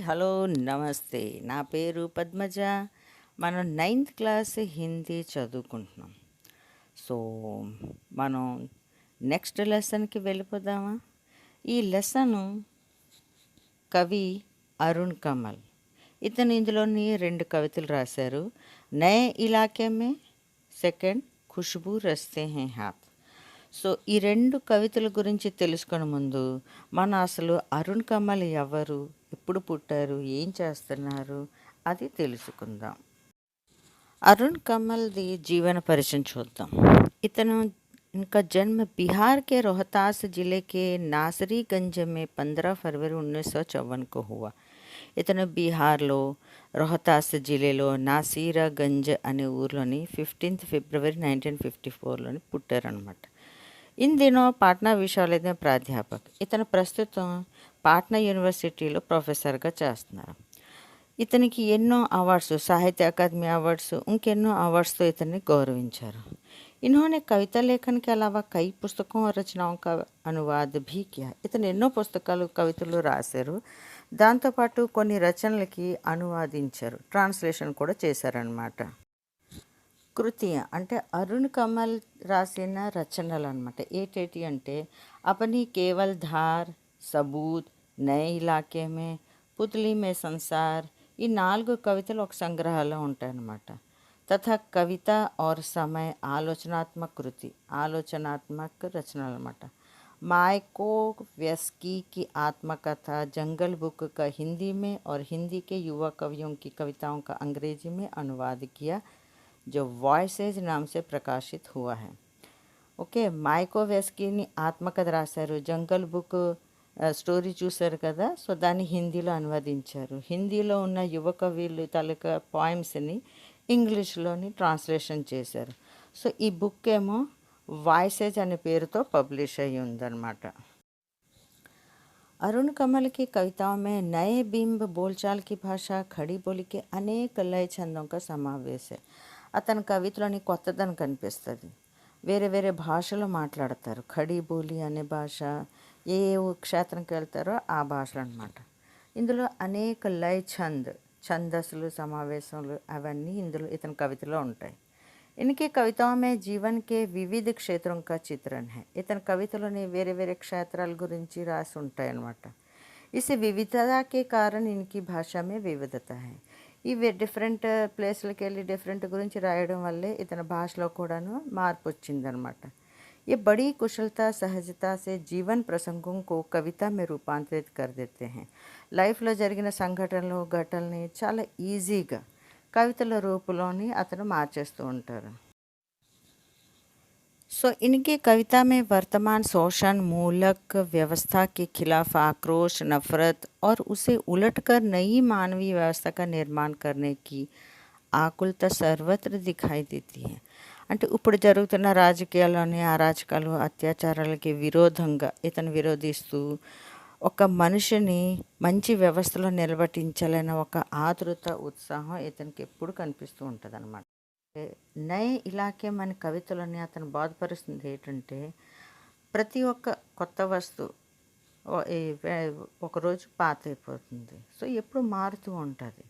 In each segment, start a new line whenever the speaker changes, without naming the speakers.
Hello, నమస్తే. నా పేరు పద్మజ. మనం నైన్త్ క్లాస్ హిందీ చదువుకుంటున్నాం. సో, మనం నెక్స్ట్ లెసన్కి వెళ్ళిపోదామా? ఈ లెసను కవి అరుణ్ కమల్. ఇతను ఇందులోని 2 కవితలు రాశారు. నయే ఇలాకే మే, సెకండ్ ఖుష్బూ రస్తే హే హాత్. సో, ఈ 2 కవితల గురించి తెలుసుకునే ముందు మనం అసలు అరుణ్ కమల్ ఎవరు, ఎప్పుడు పుట్టారు, ఏం చేస్తున్నారు అది తెలుసుకుందాం. అరుణ్ కమల్ది జీవన పరిచయం చూద్దాం. ఇతను इनका जन्म बिहार के रोहतास జిले के नासरीगंज में 15 फरवरी 1954 को हुआ. ఇతను బీహార్లో రోహతాస్ జిల్లాలో నాసీరాగంజ్ అనే ఊర్లోని 15 ఫిబ్రవరి 1954లోని పుట్టారనమాట. इन दिनों పాట్నా విశ్వవిద్యాలయం ప్రాధ్యాపక్. ఇతను ప్రస్తుతం పాట్నా యూనివర్సిటీలో ప్రొఫెసర్గా చేస్తున్నారు. ఇతనికి ఎన్నో అవార్డ్స్, సాహిత్య అకాదमी अवार्ड्स, ఇంకెన్నో అవార్డ్స్తో ఇతన్ని గౌరవించారు. इन्होंने कविता लेखन के अलावा कई पुस्तकों और रचनाओं का अनुवाद भी किया. ఇతను ఎన్నో పుస్తకాలు, కవితలు రాశారు. దాంతోపాటు కొన్ని రచనలకి అనువాదించారు, ట్రాన్స్లేషన్ కూడా చేశారనమాట. కృతి అంటే అరుణ్ కమల్ రాసిన రచనలు అనమాట. ఏటేటి అంటే అపని కేవల్ ధార్, సబూత్, నయే ఇలాకే మే, పుత్లీ మే సంసార్, ఈ 4 కవితలు ఒక సంగ్రహాల్లో ఉంటాయన్నమాట. తథా కవిత और समय ఆలోచనాత్మక కృతి, ఆలోచనాత్మక రచనలు అనమాట. मायकोव्स्की की आत्मकथा, जंगल बुक का हिंदी में और हिंदी के युवा कवियों की कविताओं का अंग्रेजी में अनुवाद किया, जो वॉइसेज नाम से प्रकाशित हुआ है. ఓకే, మైకోవెస్కీని ఆత్మకథ రాశారు. జంగల్ బుక్ స్టోరీ చూశారు కదా, సో దాన్ని హిందీలో అనువదించారు. హిందీలో ఉన్న యువ కవులు తాలూకా పాయిమ్స్ని ఇంగ్లీష్లోని ట్రాన్స్లేషన్ చేశారు. సో ఈ బుక్ ఏమో వాయిసేజ్ అనే పేరుతో పబ్లిష్ అయ్యి ఉందన్నమాట. अरुण कमल की कविताओं में नए बिंब, बोलचाल की भाषा, खड़ी बोली के अनेक लय छंदों का समावेश है. అతని కవితలోని కొత్తదనం కనిపిస్తుంది. వేరే వేరే భాషలో మాట్లాడతారు. ఖడీ బోలి అనే భాష, ఏ క్షేత్రంకి వెళ్తారో ఆ భాషలు అనమాట. ఇందులో అనేక లయ ఛందస్సులు, సమావేశాలు అవన్నీ ఇందులో ఇతని కవితలో ఉంటాయి. इनकी कविताओं में जीवन के विविध क्षेत्रों का चित्रण है. ఇతని కవితలోని వేరే వేరే క్షేత్రాల గురించి రాసి ఉంటాయి అన్నమాట. इस विविधता के कारण इनकी भाषा में विविधता है. ఇవి డిఫరెంట్ ప్లేస్లకి వెళ్ళి డిఫరెంట్ గురించి రాయడం వల్లే ఇతని భాషలో కూడాను మార్పు వచ్చిందనమాట. ये बड़ी कुशलता, सहजता से जीवन प्रसंगों को कविता में रूपांतरित कर देते हैं. లైఫ్లో జరిగిన సంఘటనలు, ఘటనల్ని చాలా ఈజీగా కవితల రూపంలోని అతను మార్చేస్తూ ఉంటారు. सो इनकी कविता में वर्तमान शोषण, मूलक व्यवस्था के खिलाफ आक्रोश, नफरत और उसे उलटकर नई मानवीय व्यवस्था का निर्माण करने की ఆకులత సర్వత్ర దిఖాయి దేతీ హై. అంటే ఇప్పుడు జరుగుతున్న రాజకీయాల్లోని అరాచకాలు, అత్యాచారాలకి విరోధంగా ఇతను విరోధిస్తూ ఒక మనిషిని మంచి వ్యవస్థలో నిలబెట్టించాలనే ఒక ఆతృత, ఉత్సాహం ఇతనికి ఎప్పుడు కనిపిస్తూ ఉంటుంది అన్నమాట. నయే ఇలాకే మన కవితలని అతను బాధపరుస్తుంది ఏంటంటే, ప్రతి ఒక్క కొత్త వస్తువు ఒకరోజు పాత అయిపోతుంది. సో ఎప్పుడు మారుతూ ఉంటుంది.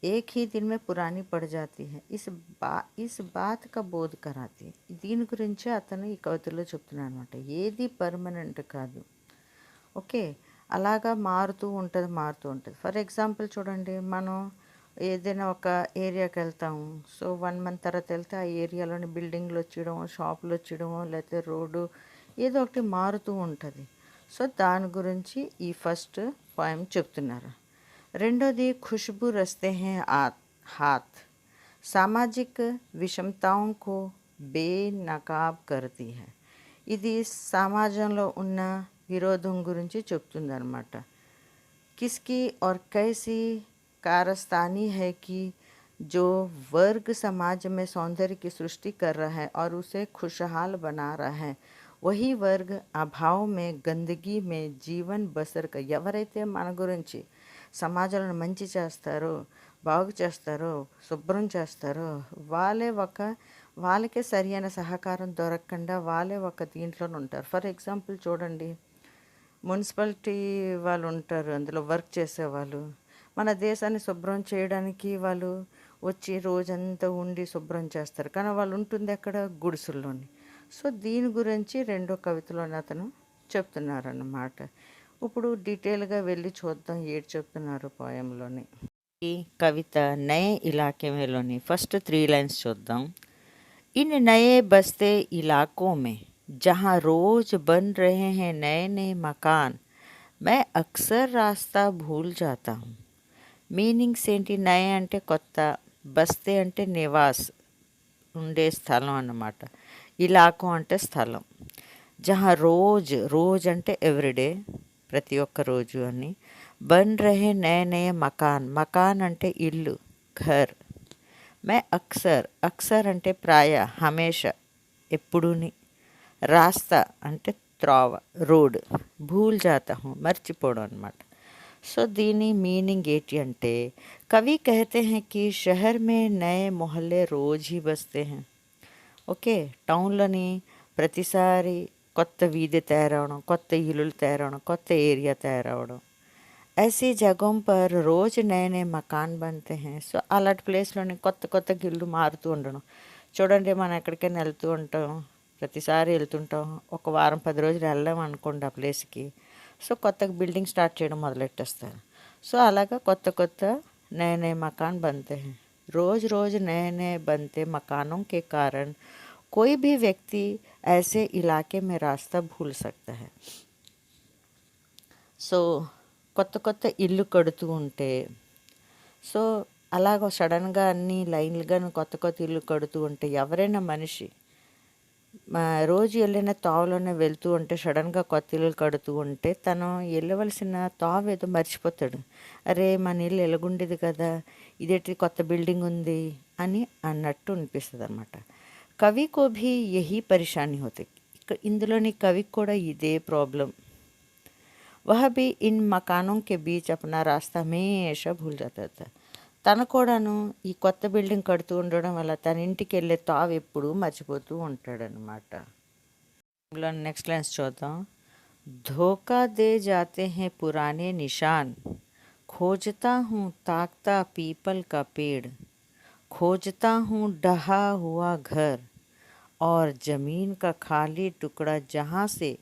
एक ही दिन में पुरानी पड़ जाती है. इस बात का బోధ कराती. దీని గురించి అతను ఈ కవితలో చెప్తున్నాడు అనమాట. ఏది పర్మనెంట్ కాదు. ఓకే, అలాగా మారుతూ ఉంటుంది. ఫర్ ఎగ్జాంపుల్ చూడండి, మనం ఏదైనా ఒక ఏరియాకి వెళ్తాము. సో 1 month తర్వాత వెళ్తే ఆ ఏరియాలోని బిల్డింగ్లు వచ్చేయడం, షాపులు వచ్చేయడం, లేకపోతే రోడ్డు ఏదో ఒకటి మారుతూ ఉంటుంది. సో దాని గురించి ఈ ఫస్ట్ పోయం చెప్తున్నారు. రెండోది खुशबू रचते हैं हाथ, सामाजिक विषमताओं को బేనకాబ్ करती है. ఇది సమాజంలో ఉన్న విరోధం గురించి చెప్తుందన్నమాట. किसकी और कैसी कारस्तानी है कि जो वर्ग समाज में सौंदर्य की सृष्टि कर रहा है और उसे खुशहाल बना रहा है, वही वर्ग अभाव में, गंदगी में जीवन बसर का. ఎవరైతే మన గురించి సమాజంలో మంచి చేస్తారో, బాగు చేస్తారో, శుభ్రం చేస్తారో వాళ్ళకే సరి అయిన సహకారం దొరకకుండా వాళ్ళే ఒక దీంట్లోనే ఉంటారు. ఫర్ ఎగ్జాంపుల్ చూడండి, మున్సిపాలిటీ వాళ్ళు ఉంటారు, అందులో వర్క్ చేసేవాళ్ళు. మన దేశాన్ని శుభ్రం చేయడానికి వాళ్ళు వచ్చి రోజంతా ఉండి శుభ్రం చేస్తారు, కానీ వాళ్ళు ఉంటుంది ఎక్కడ, గుడిసెల్లోని. సో దీని గురించి రెండో కవితలోని అతను చెప్తున్నారన్నమాట. ఇప్పుడు డీటెయిల్గా వెళ్ళి చూద్దాం ఏడు చెప్తున్నారు పోయంలోని. ఈ కవిత నయే ఇలాకే మేలోని ఫస్ట్ 3 లైన్స్ చూద్దాం. इन नए बसते इलाकों में जहाँ रोज बन रहे हैं नए नए मकान, मैं अक्सर रास्ता भूल जाता हूँ. మీనింగ్స్ ఏంటి? నయ అంటే కొత్త, బస్తే అంటే నివాస్ ఉండే స్థలం అన్నమాట, ఇలాకం అంటే స్థలం, జహా రోజ్ అంటే ఎవ్రీడే ప్రతి ఒక్క రోజు అని, బన్ రహే నయ నయ మకాన్ అంటే ఇల్లు, ఘర్. మే అక్సర్ అంటే ప్రాయ, హమేష ఎప్పుడూని, రాస్తా అంటే త్రోవ, రోడ్, భూల్ జాతా హూ మర్చిపోవడం అనమాట. సో దీని మీనింగ్ ఏంటి అంటే, కవి कहते हैं कि शहर में नए मोहल्ले रोज ही बसते हैं. ఓకే, టౌన్లోని ప్రతిసారి కొత్త వీధి తయారవడం, కొత్త ఇల్లులు తయారవడం, కొత్త ఏరియా తయారవడం. ऐसी जगहों पर రోజు నए నए మకాన్ बनते हैं. సో అలాంటి ప్లేస్లోని కొత్త కొత్త ఇల్లు మారుతూ ఉండడం. చూడండి, మనం ఎక్కడికైనా వెళ్తూ ఉంటాం, ప్రతిసారి వెళ్తుంటాం, ఒక వారం 10 రోజులు వెళ్ళాం అనుకోండి ఆ ప్లేస్కి. సో కొత్తగా బిల్డింగ్ స్టార్ట్ చేయడం మొదలెట్టేస్తారు. సో అలాగా కొత్త కొత్త नए नए मकान बनते हैं. रोज नए नए बनते मकानों के कारण कोई भी व्यक्ति ऐसे इलाके में रास्ता भूल सकता है. సో కొత్త కొత్త ఇల్లు కడుతూ ఉంటే, సో అలాగ సడన్గా అన్ని లైన్లుగా కొత్త కొత్త ఇల్లు కడుతూ ఉంటే ఎవరైనా మనిషి రోజు వెళ్ళిన తావులోనే వెళ్తూ ఉంటే, సడన్గా కొత్త ఇల్లు కడుతూ ఉంటే తను వెళ్ళవలసిన తావు ఏదో మర్చిపోతాడు. అరే మన ఇల్లు ఎలాగుండేది కదా, ఇదేంటి కొత్త బిల్డింగ్ ఉంది అని అన్నట్టు అనిపిస్తుంది అనమాట. కవికో భీ యహీ పరేషానీ హోతాయి. ఇందులోని కవికి కూడా ఇదే ప్రాబ్లం. वह भी इन मकानों के बीच अपना रास्ता हमेशा भूल जाता था. తను కూడాను ఈ కొత్త బిల్డింగ్ కడుతూ ఉండడం వల్ల తన ఇంటికి వెళ్ళే తావు ఎప్పుడు మర్చిపోతూ ఉంటాడనమాట. నెక్స్ట్ లైన్స్ చూద్దాం. धोखा दे जाते हैं पुराने निशान, खोजता हूँ ताकता पीपल का पेड़, खोजता हूँ ढहा हुआ घर और ज़मीन का खाली टुकड़ा जहाँ से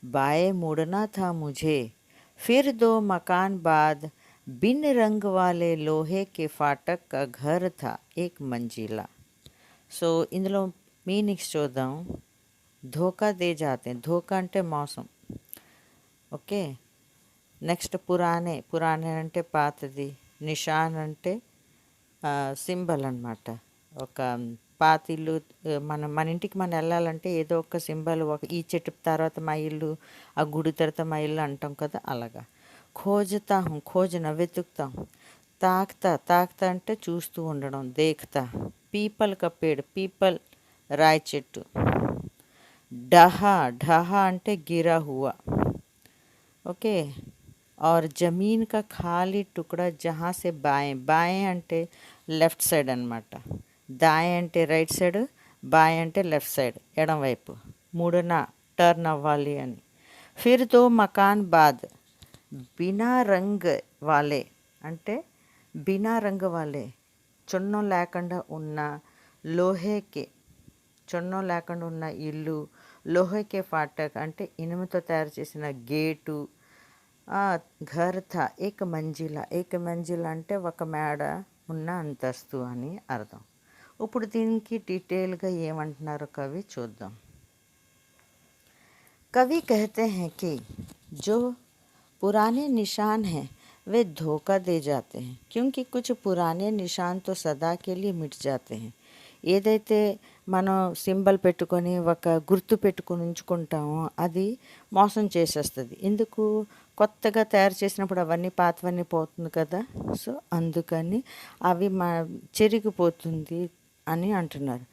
बाएं मुड़ना था मुझे, फिर 2 मकान बाद बिन रंग वाले लोहे के फाटक का घर था एक मंजिला. సో ఇందులో మీనింగ్స్ చూద్దాం. ధోకా దే జాతే, ధోకా అంటే మోసం. ఓకే, నెక్స్ట్ పురాణే అంటే పాతది, నిషాన్ అంటే సింబల్ అనమాట. ఒక పాత ఇల్లు, మన ఇంటికి మనం వెళ్ళాలంటే ఏదో ఒక సింబల్, ఒక ఈ చెట్టు తర్వాత మా ఇల్లు, ఆ గుడి తర్వాత మా ఇల్లు అంటాం కదా, అలాగా. ఖోజతా హూ, ఖోజన వెతుకుతా హూ, తాక్తా అంటే చూస్తూ ఉండడం, దేఖ్తా. పీపల్ కా పేడ్, పీపల్ రాయి చెట్టు. ఢహా అంటే గిరా హువా. ఓకే, और ज़मीन का खाली टुकड़ा जहाँ से बाएं అంటే లెఫ్ట్ సైడ్ అనమాట, దాయ్ అంటే రైట్ సైడ్, బాయ్ అంటే లెఫ్ట్ సైడ్ ఎడం వైపు, మూడున టర్న్ అవ్వాలి అని. ఫిర్ 2 మకాన్ బాద్ బినా రంగ్ వాలే అంటే బినా రంగ్ వాలే చున్నం లేకుండా ఉన్న, లోహేకే చున్నం లేకుండా ఉన్న ఇల్లు, లోహేకే ఫాటక్ అంటే ఇనుముతో తయారు చేసిన గేటు, ఘర్ థా ఏక మంజిలా అంటే ఒక మేడ ఉన్న అంతస్తు అని అర్థం. ఇప్పుడు దీనికి డీటెయిల్గా ఏమంటున్నారో కవి చూద్దాం. कवि कहते हैं कि जो पुराने निशान हैं वे धोखा दे जाते हैं, क्योंकि कुछ पुराने निशान तो सदा के लिए मिट जाते हैं. ఏదైతే మనం సింబల్ పెట్టుకొని ఒక గుర్తు పెట్టుకొని ఉంచుకుంటామో అది మోసం చేసేస్తుంది. ఎందుకు? కొత్తగా తయారు చేసినప్పుడు అవన్నీ పాతవన్నీ పోతుంది కదా, సో అందుకని అవి చెరిగిపోతుంది అని అంటున్నారు.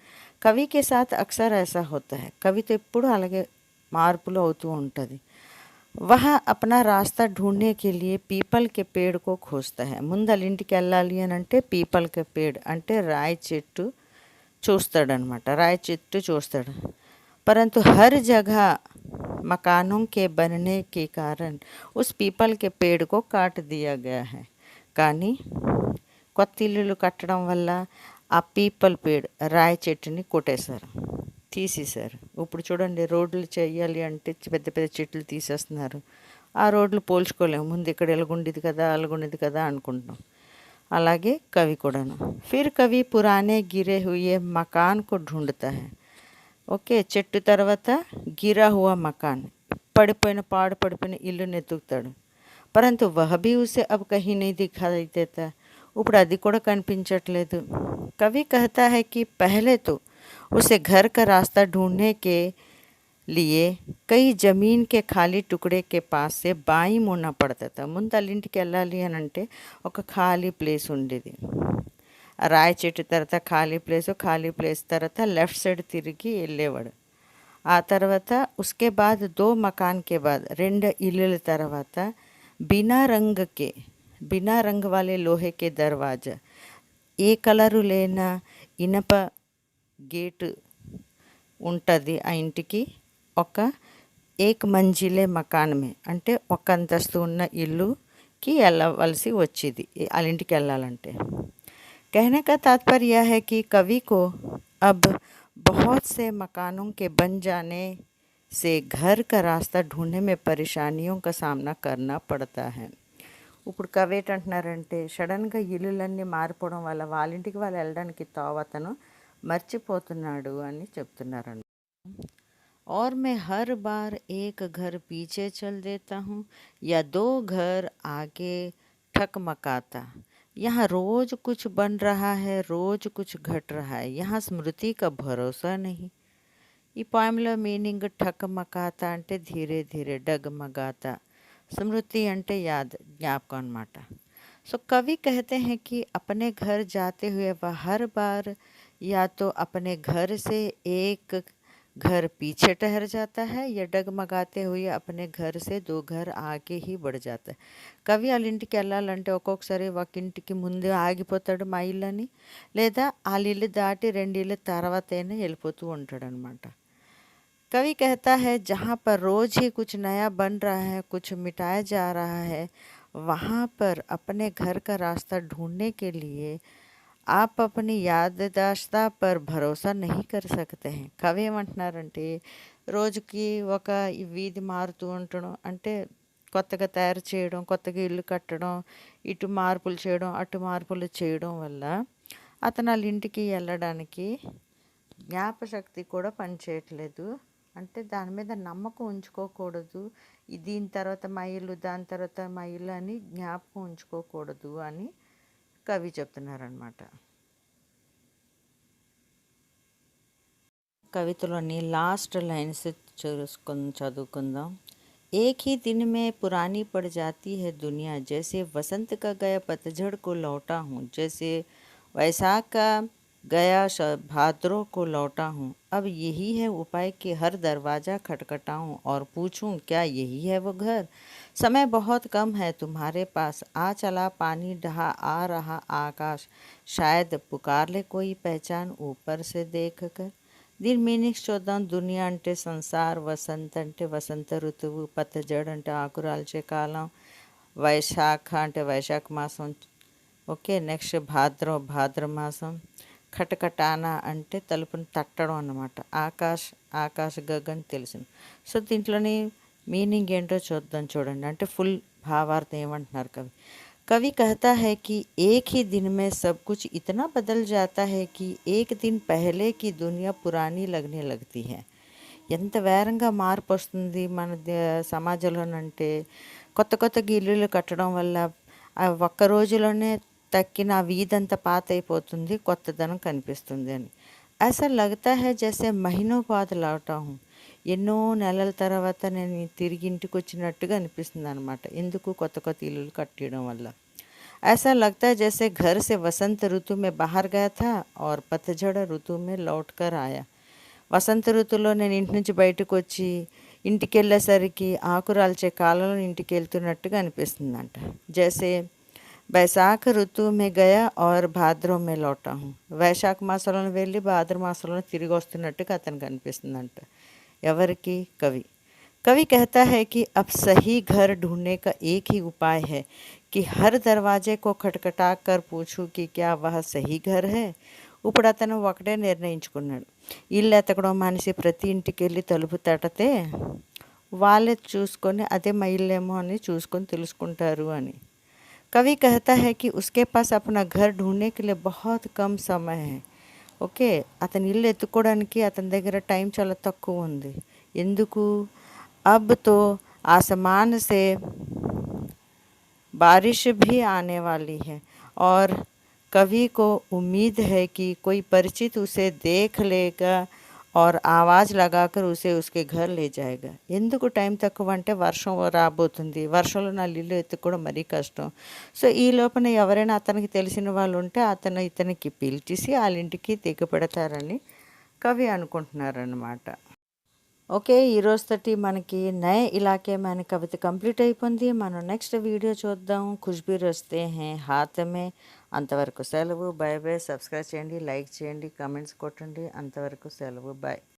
కవికే సాత్ అక్సర్ ఐసా హోతా హై, కవిత ఎప్పుడు అలాగే మార్పులు అవుతూ ఉంటుంది. వహ అప్నా రాస్తా ఢూంढने के लिए పీపల్ కే పేడ్ కో ఖోజ్తా హై. ముందల ఇంటికి వెళ్ళాలి అని అంటే పీపల్ కే పేడ్ అంటే రాయి చెట్టు చూస్తాడనమాట, రాయి చెట్టు చూస్తాడు. परंतु हर जगह मकानों के बनने के कारण उस पीपल के पेड़ को काट दिया गया है. కానీ కొత్త ఇల్లులు కట్టడం వల్ల ఆ పీపల్ పేడ్ రాయి చెట్టుని కొట్టేశారు, తీసేశారు. ఇప్పుడు చూడండి, రోడ్లు చేయాలి అంటే పెద్ద పెద్ద చెట్లు తీసేస్తున్నారు. ఆ రోడ్లు పోల్చుకోలేము. ముందు ఇక్కడ ఎలాగుండేది కదా, అలాగుండేది కదా అనుకుంటున్నాం. అలాగే కవి కూడాను. ఫిర్ కవి పురానే గిరే హుయే మకాన్ కో ఢూంఢతా హై. ఓకే, చెట్టు తర్వాత గిరా హువా మకాన్, పాడిపోయిన ఇల్లుని ఎతుకుతాడు. పరంతు వహ భీ ఉసే అబ్ కహీ నహీ దిఖాయి దేతా. ఇప్పుడు అది కూడా కనిపించట్లేదు. కవి కహతా హై కి పహలే తో उसे घर का रास्ता ढूंढने के लिए कई జమీన్ కే ఖాళీ టుకడే కే పాస్ సే బాయి ముడనా పడతా థా. ముందు వాళ్ళింటికి వెళ్ళాలి అని అంటే ఒక ఖాళీ ప్లేస్ ఉండేది. ఆ రాయి చెట్టు తర్వాత ఖాళీ ప్లేస్ తర్వాత లెఫ్ట్ సైడ్ తిరిగి వెళ్ళేవాడు. ఆ తర్వాత ఉస్కే బాద్ 2 మకాన్ కే బాద్, 2 ఇల్లుల తర్వాత బినా రంగ్ వాలే లోహే కే దర్వాజా, ఏ కలరు లేన ఇనప గేటు ఉంటుంది ఆ ఇంటికి. ఒక ఏక్ మంజిలే మకానమే, అంటే ఒక అంతస్తు ఉన్న ఇల్లుకి వెళ్ళవలసి వచ్చేది వాళ్ళ ఇంటికి వెళ్ళాలంటే. कहने का तात्पर्य यह है कि कवि को अब बहुत से मकानों के बन जाने से घर का रास्ता ढूंढने में परेशानियों का सामना करना पड़ता है. ఇప్పుడు కవి ఏంటంటున్నారంటే, సడన్గా ఇల్లులన్నీ మారిపోవడం వల్ల వాళ్ళింటికి వాళ్ళు వెళ్ళడానికి తోవతను మర్చిపోతున్నాడు అని చెప్తున్నారండి. और मैं हर बार एक घर पीछे चल देता हूँ या 2 घर आगे ठकमकाता. यहाँ रोज कुछ बन रहा है, रोज कुछ घट रहा है, यहाँ స్మృతి का భరోసా नहीं. ఈ పోయంలో మీనింగ్ ठकमकाता అంటే ధీరే ధీరే, डगमगाता स्मृति అంటే याद, జ్ఞాపకం అన్నమాట. सो कवि कहते हैं कि अपने घर जाते हुए वह हर बार या तो अपने घर से एक घर पीछे ठहर जाता है या डगमगाते हुए अपने घर से 2 घर आगे ही बढ़ जाता है. కవి వాళ్ళ ఇంటికి వెళ్ళాలంటే ఒక్కొక్కసారి ఒక ఇంటికి ముందు ఆగిపోతాడు మా ఇల్లు అని, లేదా వాళ్ళ ఇల్లు దాటి 2 ఇల్లు తర్వాతైనా వెళ్ళిపోతూ ఉంటాడు అనమాట. कवि कहता है जहाँ पर रोज ही कुछ नया बन रहा है, कुछ मिटाया जा रहा है, वहाँ पर अपने घर का रास्ता ढूंढने के लिए आप अपनी యాదదాస్తా पर భరోసా नहीं कर सकते हैं. కవి ఏమంటున్నారంటే, రోజుకి ఒక వీధి మారుతూ ఉండడం అంటే కొత్తగా తయారు చేయడం, కొత్తగా ఇల్లు కట్టడం, ఇటు మార్పులు చేయడం, అటు మార్పులు చేయడం వల్ల అతను వాళ్ళ ఇంటికి వెళ్ళడానికి జ్ఞాపశక్తి కూడా పనిచేయట్లేదు. అంటే దాని మీద నమ్మకం ఉంచుకోకూడదు. దీని తర్వాత మా ఇల్లు, దాని తర్వాత మా ఇల్లు అని జ్ఞాపకం ఉంచుకోకూడదు అని కవి చెప్తున్నారనమాట. కవితలోని లాస్ట్ లైన్స్ చదువుకుందాం. एक ही दिन में पुरानी पड़ जाती है दुनिया, जैसे वसंत का गया पतझड़ को लौटा हूँ, जैसे वैशाख का गया भाद्रों को लौटा हूँ. अब यही है उपाय कि हर दरवाज़ा खटखटाऊँ और पूछूँ क्या यही है वो घर. समय बहुत कम है तुम्हारे पास, आ चला पानी ढहा आ रहा आकाश, शायद पुकार ले कोई पहचान ऊपर से देख कर. దీని మీనింగ్స్ చూద్దాం. దునియా అంటే సంసార్, వసంత్ అంటే వసంత ఋతువు, పతజడ్ అంటే ఆకురాల్చే కాలం, వైశాఖ అంటే వైశాఖ మాసం, ఓకే. నెక్స్ట్ భాద్రమాసం, ఖటఖటానా అంటే తలుపుని తట్టడం అన్నమాట. ఆకాశ్ గగన్ తెలిసింది. సో దీంట్లోని మీనింగ్ ఏంటో చూడండి. అంటే ఫుల్ భావార్థం ఏమంటున్నారు कवि कहता है कि एक ही दिन में सब कुछ इतना बदल जाता है कि एक दिन पहले की दुनिया पुरानी लगने लगती है. ఎంత వేగంగా మార్పు వస్తుంది మన సమాజంలోనంటే, కొత్త ఇల్లులు కట్టడం వల్ల ఒక్క రోజులోనే తక్కిన వీధంతా పాత అయిపోతుంది, కొత్తదనం కనిపిస్తుంది అని. ऐसा लगता है जैसे महीनों बाद लौटा हूँ. ఎన్నో నెలల తర్వాత నేను తిరిగి ఇంటికి వచ్చినట్టుగా అనిపిస్తుంది అనమాట. ఎందుకు? కొత్త ఇల్లులు కట్టడం వల్ల. ऐसा लगता है जैसे घर से वसंत ऋतु में बाहर गया था और पतझड़ ऋतु में लौट कर आया. వసంత ఋతువులో నేను ఇంటి నుంచి బయటకు వచ్చి ఇంటికి వెళ్ళేసరికి ఆకురాల్చే కాలంలో ఇంటికి వెళ్తున్నట్టుగా అనిపిస్తుందంట. జైసే వైశాఖ ఋతువు మే గయా और భాద్రో మే లౌటా హూँ. వైశాఖ మాసంలో వెళ్ళి భాద్ర మాసంలో తిరిగి వస్తున్నట్టుగా అతనికి అనిపిస్తుందంట. ఎవరికి? కవి कहता है कि अब सही घर ढूंढने का एक ही उपाय है कि हर दरवाजे को खटखटा कर पूछू कि क्या वह सही घर है. ఇప్పుడు అతను ఒకటే నిర్ణయించుకున్నాడు. ఇల్లు ఎతకడం మానేసి ప్రతి ఇంటికెళ్ళి తలుపు తడితే వాళ్ళే చూసుకొని అదే మా ఇల్లేమో అని చూసుకొని తెలుసుకుంటారు అని. कवि कहता है कि उसके पास अपना घर ढूंढने के लिए बहुत कम समय है. ఓకే, అతని ఇల్లు ఎత్తుకోవడానికి అతని దగ్గర టైం చాలా తక్కువ ఉంది. ఎందుకు? अब तो आसमान से बारिश भी आने वाली है और कवि को उम्मीद है कि कोई परिचित उसे देख लेगा और ఆవాజ్ लगाकर उसे उसके घर ले जाएगा. ఎందుకు టైం తక్కువ అంటే వర్షం రాబోతుంది, వర్షంలో నా ఇల్లు ఎత్తుకోవడం మరీ కష్టం. సో ఈ లోపల ఎవరైనా అతనికి తెలిసిన వాళ్ళు ఉంటే అతను ఇతనికి పిలిచేసి వాళ్ళ ఇంటికి దిగబెడతారని కవి అనుకుంటున్నారన్నమాట. ఓకే, ఈరోజుతోటి మనకి నయ ఇలాకే మన కవిత కంప్లీట్ అయిపోయింది. మనం నెక్స్ట్ వీడియో చూద్దాం. ఖుష్బీ రస్తే హే హాత్ మే. అంతవరకు సెలవు. By by. సబ్స్క్రైబ్ చేయండి, లైక్ చేయండి, కామెంట్స్ కొట్టండి. అంతవరకు సెలవు. బాయ్.